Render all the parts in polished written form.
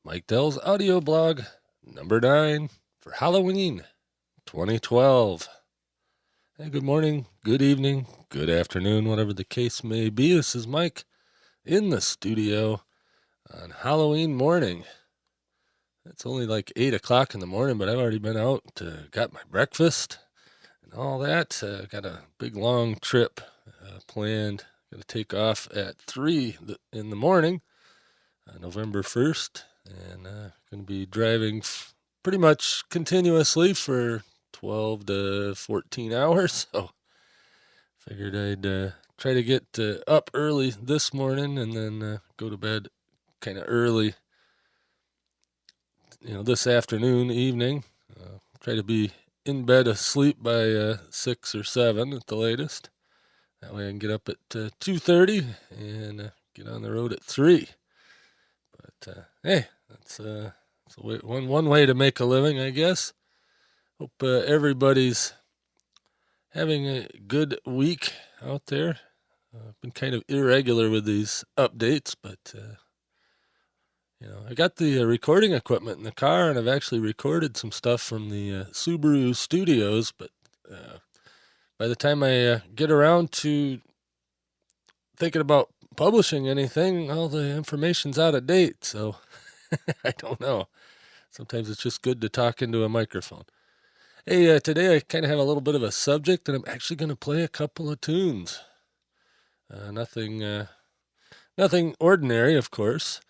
Mike Dell's audio blog, number 9 for Halloween 2012. Hey, good morning, good evening, good afternoon, whatever the case may be. This is Mike in the studio on Halloween morning. It's only like 8 o'clock in the morning, but I've already been out, got my breakfast and all that. Got a big long trip planned. Got to take off at 3 in the morning, November 1st, and going to be driving pretty much continuously for 12 to 14 hours. So figured I'd try to get up early this morning and then go to bed kind of early, this afternoon, evening. Try to be in bed asleep by 6 or 7 at the latest. That way I can get up at 2:30 and get on the road at 3. But hey, that's one way to make a living, I guess. Hope everybody's having a good week out there. Been kind of irregular with these updates, but I got the recording equipment in the car, and I've actually recorded some stuff from the Subaru studios, but by the time I get around to thinking about publishing anything, all the information's out of date, so I don't know. Sometimes it's just good to talk into a microphone. Hey, today I kind of have a little bit of a subject, and I'm actually going to play a couple of tunes. Nothing ordinary, of course,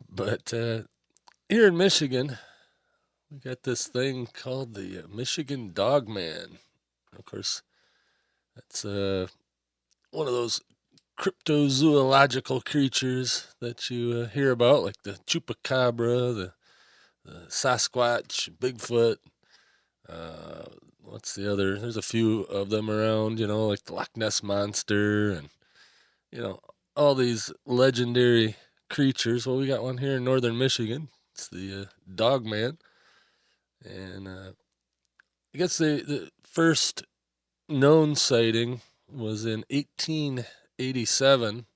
but here in Michigan, we got this thing called the Michigan Dogman. Of course, that's one of those cryptozoological creatures that you hear about, like the chupacabra, the Sasquatch, Bigfoot. What's the other? There's a few of them around, like the Loch Ness Monster and, all these legendary creatures. Well, we got one here in northern Michigan. It's the Dogman. And I guess the first known sighting was in 1887.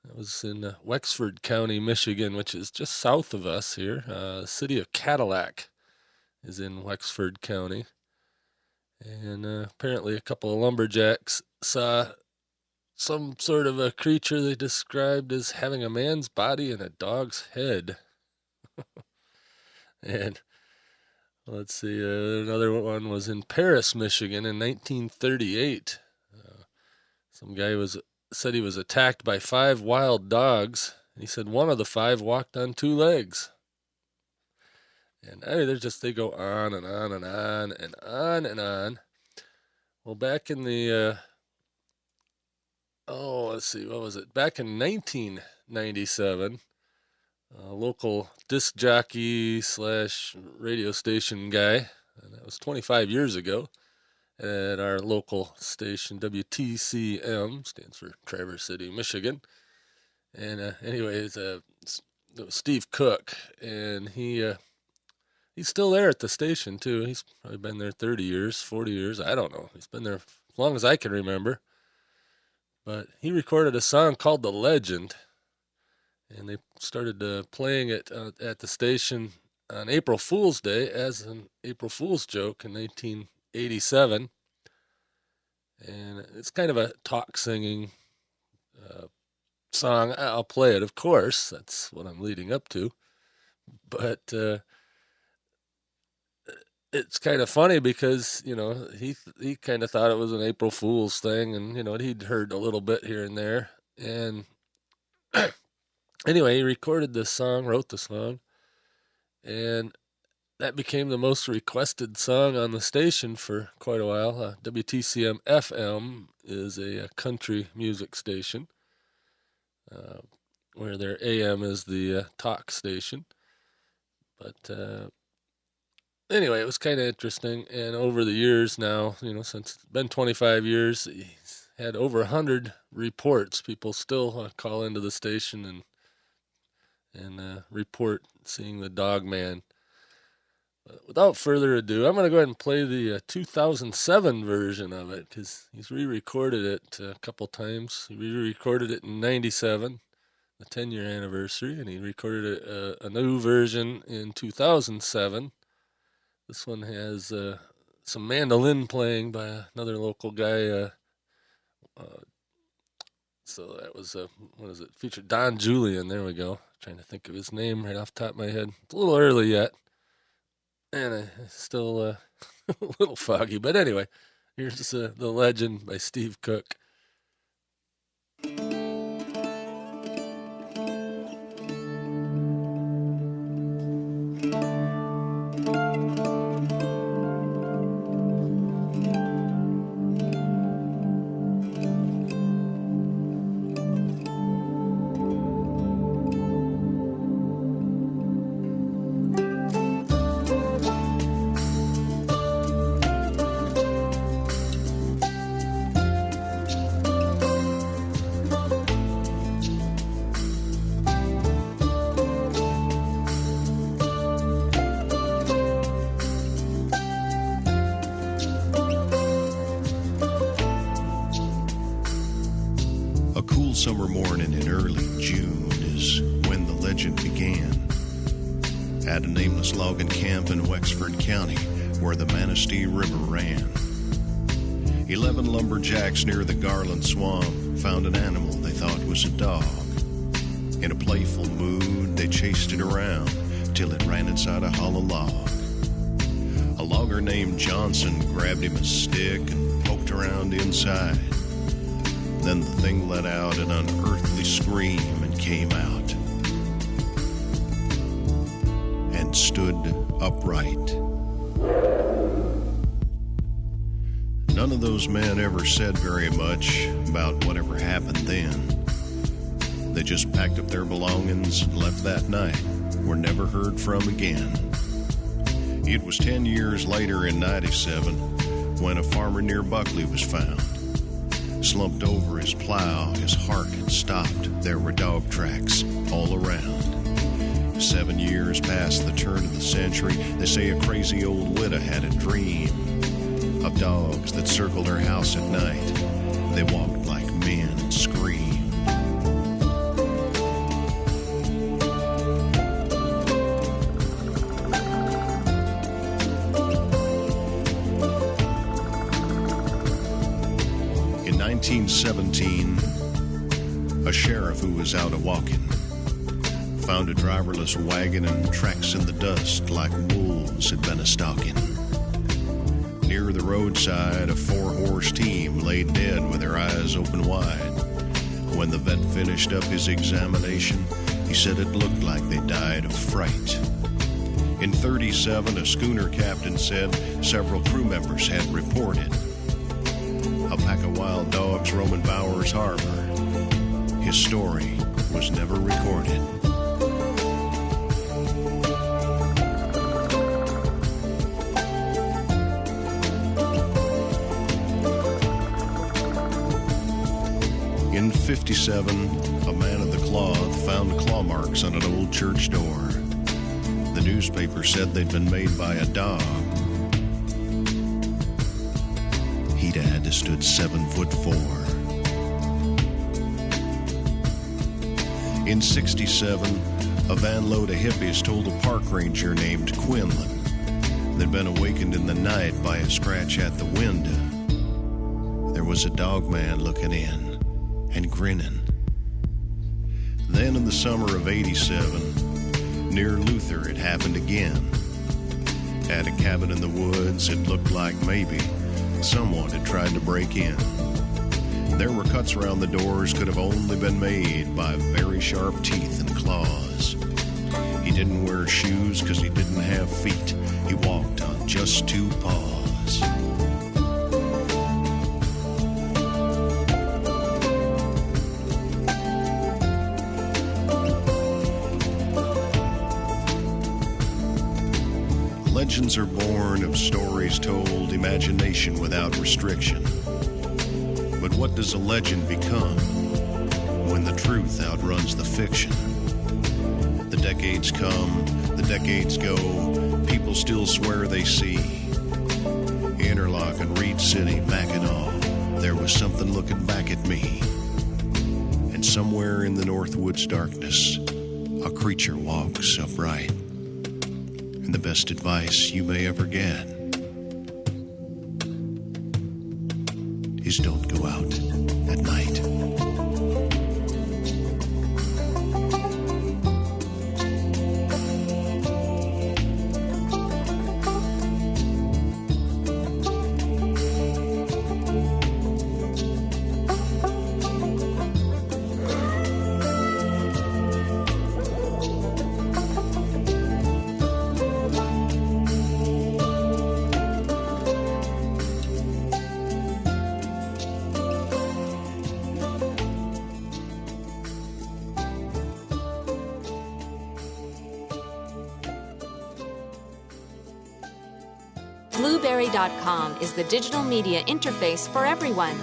It was in Wexford County, Michigan, which is just south of us here. The city of Cadillac is in Wexford County. And apparently a couple of lumberjacks saw some sort of a creature they described as having a man's body and a dog's head. And let's see, another one was in Paris, Michigan in 1938. Some guy said he was attacked by 5 wild dogs. And he said one of the 5 walked on 2 legs. And they go on and on and on and on and on. Well, back in the, let's see, what was it? Back in 1997, a local disc jockey / radio station guy, and that was 25 years ago, at our local station, WTCM, stands for Traverse City, Michigan. And anyways, it was Steve Cook, and he's still there at the station, too. He's probably been there 30 years, 40 years. I don't know. He's been there as long as I can remember. But he recorded a song called The Legend, and they started playing it at the station on April Fool's Day as an April Fool's joke in 1987. And it's kind of a talk singing song. I'll play it, of course. That's what I'm leading up to. But it's kind of funny because, he kind of thought it was an April Fool's thing, and, he'd heard a little bit here and there. And anyway, he recorded this song, wrote the song, and that became the most requested song on the station for quite a while. WTCM FM is a country music station, where their AM is the talk station. But anyway, it was kind of interesting, and over the years now, since it's been 25 years, he's had over 100 reports. People still call into the station and report seeing the Dogman. But without further ado, I'm going to go ahead and play the 2007 version of it, because he's re-recorded it a couple times. He re-recorded it in 97, the 10-year anniversary, and he recorded a new version in 2007. This one has some mandolin playing by another local guy. So that was, what is it, featured Don Julian. There we go. Trying to think of his name right off the top of my head. It's a little early yet. And still a little foggy. But anyway, here's The Legend by Steve Cook. Summer morning in early June is when the legend began. At a nameless logging camp in Wexford County where the Manistee River ran. 11 lumberjacks near the Garland Swamp found an animal they thought was a dog. In a playful mood, they chased it around till it ran inside a hollow log. A logger named Johnson grabbed him a stick and poked around inside. Then the thing let out an unearthly scream and came out and stood upright. None of those men ever said very much about whatever happened then. They just packed up their belongings and left that night, were never heard from again. It was 10 years later in 97 when a farmer near Buckley was found. Slumped over his plow, his heart had stopped. There were dog tracks all around. 7 years past the turn of the century, they say a crazy old widow had a dream of dogs that circled her house at night. They walked like men and screamed. In 1917, a sheriff who was out a-walking found a driverless wagon and tracks in the dust like wolves had been a-stalking. Near the roadside, a 4-horse team lay dead with their eyes open wide. When the vet finished up his examination, he said it looked like they died of fright. In 37, a schooner captain said several crew members had reported a pack of wild dogs roaming Bowers Harbor. His story was never recorded. In 57, a man of the cloth found claw marks on an old church door. The newspaper said they'd been made by a dog. He'd had to stood 7'4". In 67, a van load of hippies told a park ranger named Quinlan they'd been awakened in the night by a scratch at the window. There was a dog man looking in and grinning. Then in the summer of 87, near Luther, it happened again. At a cabin in the woods, it looked like maybe someone had tried to break in. There were cuts around the doors could have only been made by very sharp teeth and claws. He didn't wear shoes because he didn't have feet. He walked on just 2 paws. Legends are born of stories told, imagination without restriction. But what does a legend become when the truth outruns the fiction? The decades come, the decades go, people still swear they see. Interlock and Reed City, Mackinac, there was something looking back at me. And somewhere in the Northwoods darkness, a creature walks upright. And the best advice you may ever get is don't go out at night. Blueberry.com is the digital media interface for everyone.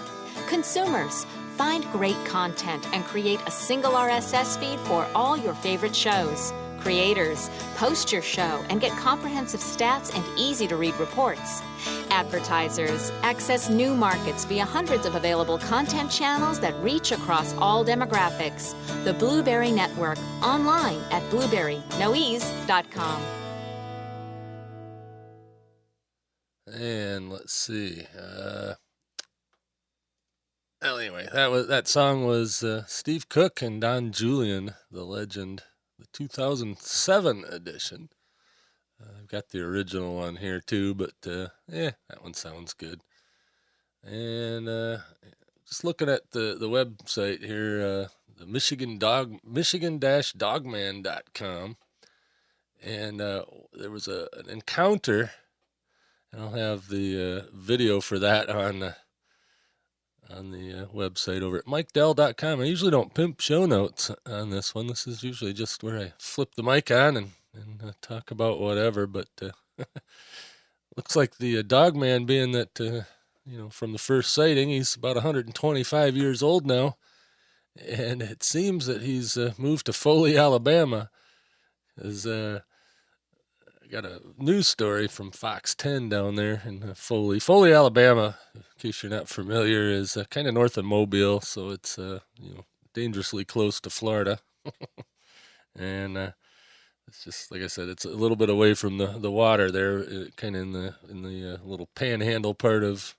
Consumers, find great content and create a single RSS feed for all your favorite shows. Creators, post your show and get comprehensive stats and easy-to-read reports. Advertisers, access new markets via hundreds of available content channels that reach across all demographics. The Blueberry Network, online at blueberrynoease.com. And let's see. Anyway, that song was Steve Cook and Don Julian, the legend, the 2007 edition. I've got the original one here too, but that one sounds good. And just looking at the website here, the Michigan-Dogman.com, and there was an encounter. I'll have the video for that on the website over at MikeDell.com. I usually don't pimp show notes on this one. This is usually just where I flip the mic on and talk about whatever. But looks like the Dogman, being that, from the first sighting, he's about 125 years old now. And it seems that he's moved to Foley, Alabama. I got a news story from Fox 10 down there in Foley. Foley, Alabama, in case you're not familiar, is kind of north of Mobile, so it's dangerously close to Florida. And it's just, like I said, it's a little bit away from the water there, kind of in the little panhandle part of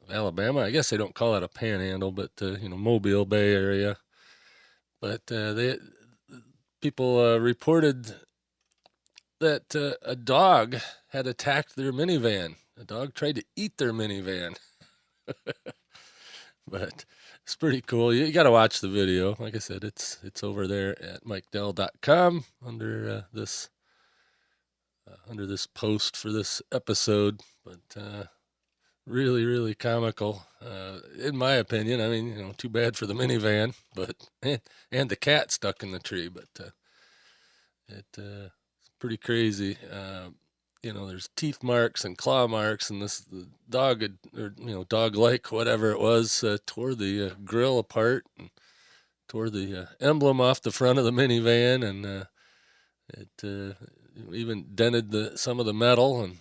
Alabama. I guess they don't call it a panhandle, but Mobile Bay area. But people reported that a dog had attacked their minivan. A dog tried to eat their minivan. But it's pretty cool. You got to watch the video. Like I said, it's over there at MikeDell.com under this post for this episode. But really, really comical, in my opinion. I mean, too bad for the minivan, but and the cat stuck in the tree. But it's pretty crazy. There's teeth marks and claw marks, and the dog had, dog-like, whatever it was, tore the grill apart and tore the emblem off the front of the minivan, and it even dented some of the metal, and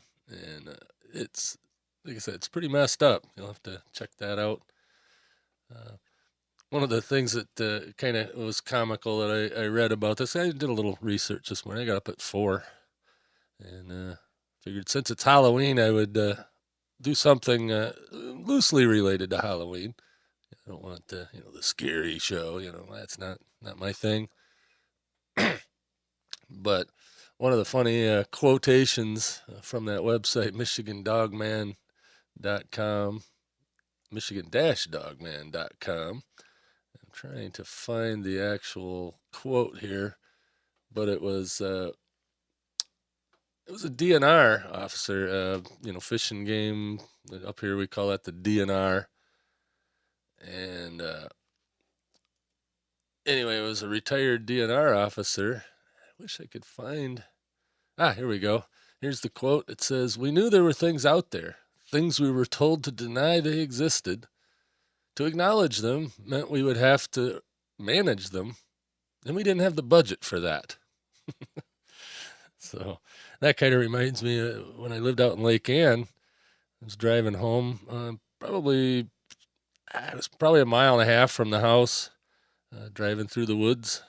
it's, like I said, it's pretty messed up. You'll have to check that out. One of the things that kind of was comical that I read about this, I did a little research this morning. I got up at 4 and figured since it's Halloween, I would do something loosely related to Halloween. I don't want the scary show, that's not my thing. But one of the funny quotations from that website, Michigan-Dogman.com, Michigan-Dogman.com. I'm trying to find the actual quote here, but it was a DNR officer, fishing game. Up here we call that the DNR. And anyway, it was a retired DNR officer. I wish I could find. Here we go. Here's the quote. It says, "We knew there were things out there, things we were told to deny they existed. To acknowledge them meant we would have to manage them, and we didn't have the budget for that." So that kind of reminds me when I lived out in Lake Ann. I was driving home, it was probably a mile and a half from the house, driving through the woods,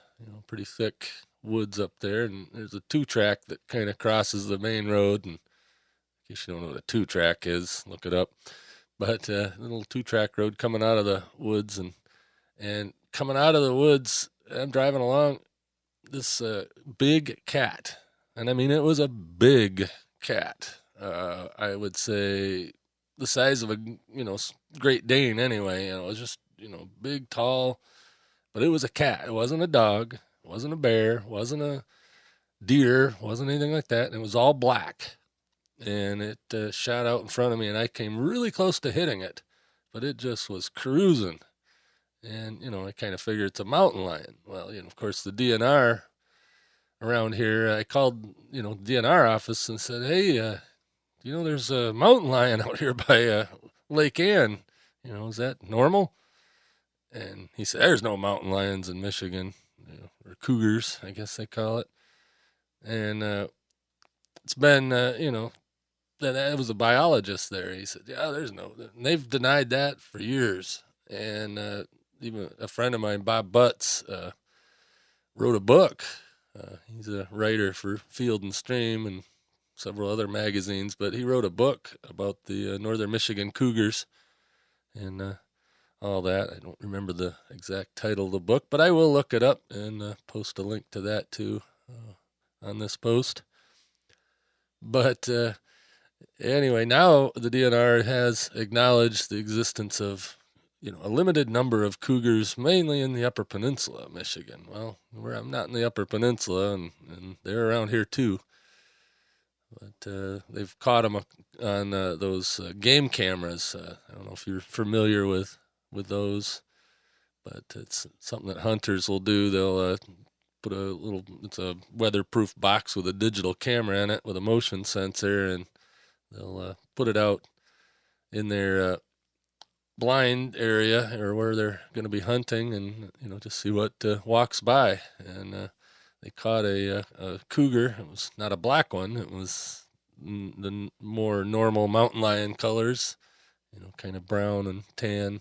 pretty thick woods up there, and there's a 2-track that kind of crosses the main road. And in case you don't know what a 2-track is, look it up. But a little 2-track road coming out of the woods, and coming out of the woods, I'm driving along, this big cat, and I mean it was a big cat. I would say the size of a Great Dane anyway. It was just big, tall, but it was a cat. It wasn't a dog. It wasn't a bear. It wasn't a deer. It wasn't anything like that. And it was all black, and it shot out in front of me, and I came really close to hitting it, but it just was cruising. And, I kind of figured it's a mountain lion. Well, of course, the DNR around here, I called, DNR office and said, hey, there's a mountain lion out here by Lake Ann. Is that normal? And he said, there's no mountain lions in Michigan, or Cougars, I guess they call it. And it's been, that was a biologist there. He said, yeah, there's no, and they've denied that for years. And even a friend of mine, Bob Butz, wrote a book. He's a writer for Field and Stream and several other magazines, but he wrote a book about the northern Michigan Cougars and all that. I don't remember the exact title of the book, but I will look it up and post a link to that too on this post. But anyway, now the DNR has acknowledged the existence of a limited number of cougars, mainly in the Upper Peninsula of Michigan. Well, I'm not in the Upper Peninsula, and they're around here too. But they've caught them on those game cameras. I don't know if you're familiar with those, but it's something that hunters will do. They'll put it's a weatherproof box with a digital camera in it with a motion sensor, and they'll put it out in their blind area or where they're going to be hunting, and just see what walks by. And they caught a cougar. It was not a black one. It was the more normal mountain lion colors, kind of brown and tan.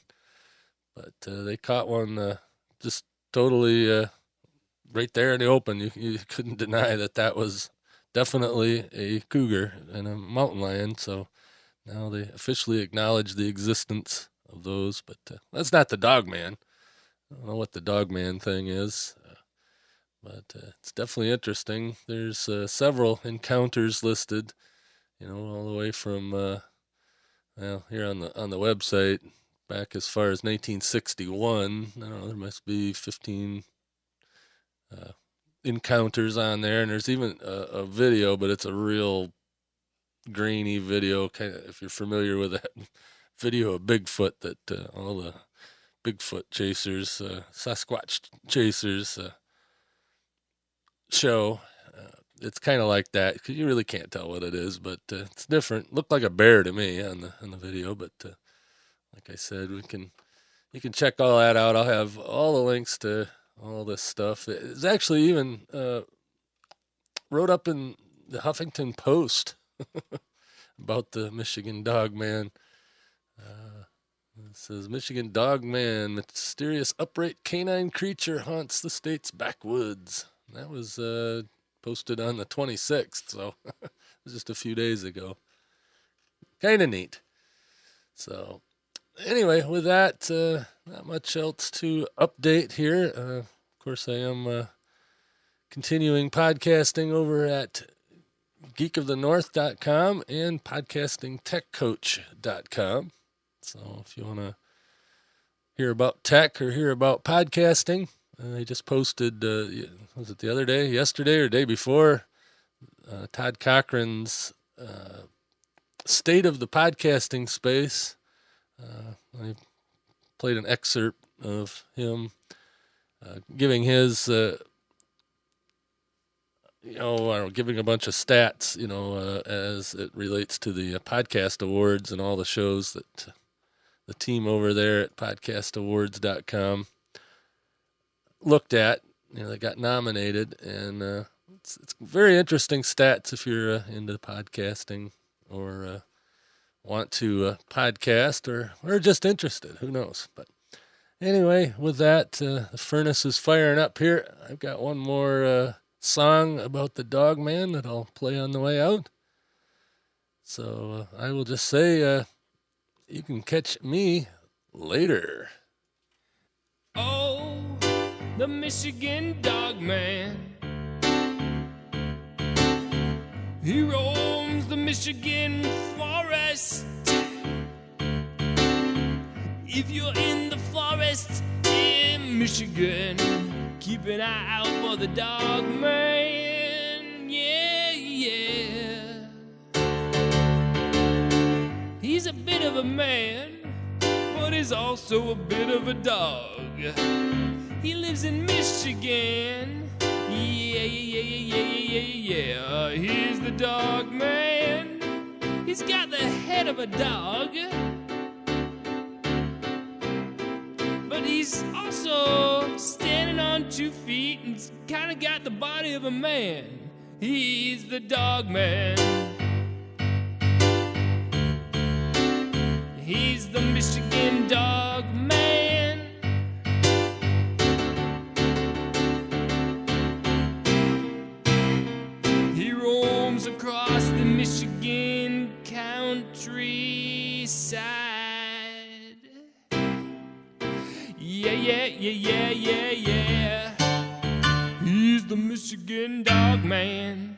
But they caught one just totally right there in the open. You couldn't deny that was definitely a cougar and a mountain lion. So now they officially acknowledge the existence of those, but that's not the Dogman. I don't know what the Dogman thing is, but it's definitely interesting. There's several encounters listed, all the way from here on the website back as far as 1961. I don't know, there must be 15 encounters on there, and there's even a video, but it's a real grainy video, kind of, if you're familiar with that video of Bigfoot that all the Bigfoot chasers, Sasquatch chasers show. It's kind of like that, because you really can't tell what it is, but it's different. Looked like a bear to me on the video, but like I said, you can check all that out. I'll have all the links to all this stuff. It's actually even wrote up in the Huffington Post about the Michigan Dogman. It says, Michigan Dogman, mysterious upright canine creature haunts the state's backwoods. That was posted on the 26th, so it was just a few days ago. Kind of neat. So anyway, with that, not much else to update here. Of course, I am continuing podcasting over at geekofthenorth.com and podcastingtechcoach.com. So if you want to hear about tech or hear about podcasting, I just posted, was it the other day, yesterday or day before, Todd Cochran's State of the Podcasting Space. I played an excerpt of him giving his, giving a bunch of stats, as it relates to the podcast awards and all the shows that the team over there at podcastawards.com looked at. They got nominated, and it's very interesting stats if you're into podcasting or want to podcast or just interested. Who knows? But Anyway, with that, the furnace is firing up here. I've got one more song about the Dogman that I'll play on the way out. So I will just say you can catch me later. Oh, the Michigan Dogman. He roams the Michigan forest. If you're in the forest in Michigan, keep an eye out for the Dogman. Yeah, yeah. He's a bit of a man, but he's also a bit of a dog. He lives in Michigan. Yeah, yeah, yeah, yeah, yeah, yeah. He's the Dogman. He's got the head of a dog, but he's also standing on 2 feet and kind of got the body of a man. He's the Dogman. He's the Michigan Dogman. He roams across the Michigan countryside. Yeah, yeah, yeah, yeah, yeah, yeah. He's the Michigan Dogman.